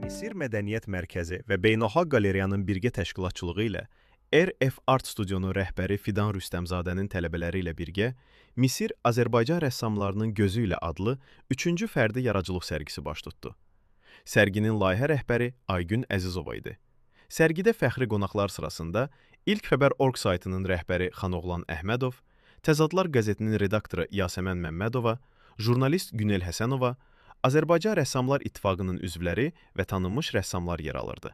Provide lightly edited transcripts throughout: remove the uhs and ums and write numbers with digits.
Misir Mədəniyyət Mərkəzi və Beynəlxalq Qaleriyanın birgə təşkilatçılığı ilə RF Art Studionun rəhbəri Fidan Rüstəmzadənin tələbələri ilə birgə Misir Azərbaycan rəssamlarının gözü ilə adlı 3-cü fərdi yaradıcılıq sərgisi baş tutdu. Sərginin layihə rəhbəri Aygün Əzizova idi. Sərgidə fəxri qonaqlar sırasında İlk Xəbər Org saytının rəhbəri Xanoğlan Əhmədov, Təzadlar qəzetinin redaktoru Yasəmən Məmmədova, jurnalist Günel Həsənova, Azərbaycan Rəssamlar İttifaqının üzvləri və tanınmış rəssamlar yer alırdı.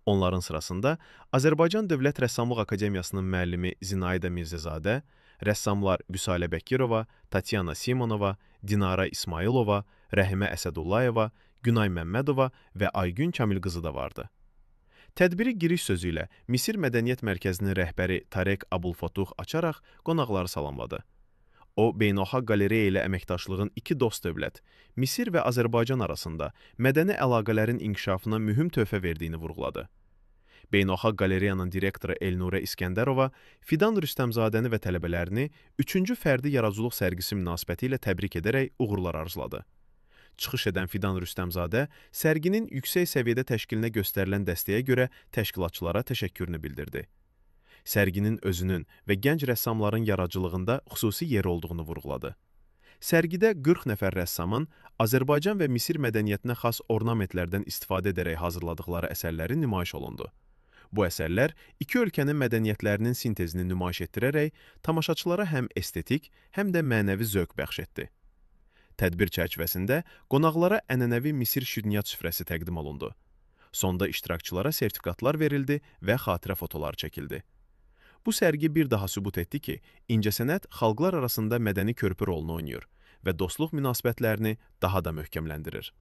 Onların sırasında Azərbaycan Dövlət Rəssamlıq Akademiyasının müəllimi Zinayda Mirzəzadə, rəssamlar Vüsalə Bəkirova, Tatyana Simonova, Dinara İsmailova, Rəhimə Əsədullayeva, Günay Məmmədova və Aygün Kamilqızı da vardı. Tədbiri giriş sözü ilə Misir Mədəniyyət Mərkəzinin rəhbəri Tarek Abulfatuh açaraq qonaqları salamladı. O, Beynəlxalq Qalereya ilə əməkdaşlığın iki dost dövlət, Misir və Azərbaycan arasında mədəni əlaqələrin inkişafına mühüm töhfə verdiyini vurğuladı. Beynəlxalq Qalereyanın direktoru Elnurə İskəndərova Fidan Rüstəmzadəni və tələbələrini 3-cü fərdi yaradıcılıq sərgisi münasibətilə təbrik edərək uğurlar arzuladı. Çıxış edən Fidan Rüstəmzadə sərginin yüksək səviyyədə təşkilinə göstərilən dəstəyə görə təşkilatçılara təşəkkürünü bildirdi. Sərginin özünün və gənc rəssamların yaradıcılığında xüsusi yer olduğunu vurğuladı. Sərgidə 40 nəfər rəssamın Azərbaycan və Misir mədəniyyətinə xas ornamentlərdən istifadə edərək hazırladıqları əsərləri nümayiş olundu. Bu əsərlər iki ölkənin mədəniyyətlərinin sintezini nümayiş etdirərək tamaşaçılara həm estetik, həm də mənəvi zövq bəxş etdi. Tədbir çərçivəsində qonaqlara ənənəvi Misir şirniyyat süfrəsi təqdim olundu. Sonda iştirakçılara sertifikatlar verildi və xatirə fotolar çəkildi. Bu sərgi bir daha sübut etdi ki, incəsənət xalqlar arasında mədəni körpü rolunu oynayır və dostluq münasibətlərini daha da möhkəmləndirir.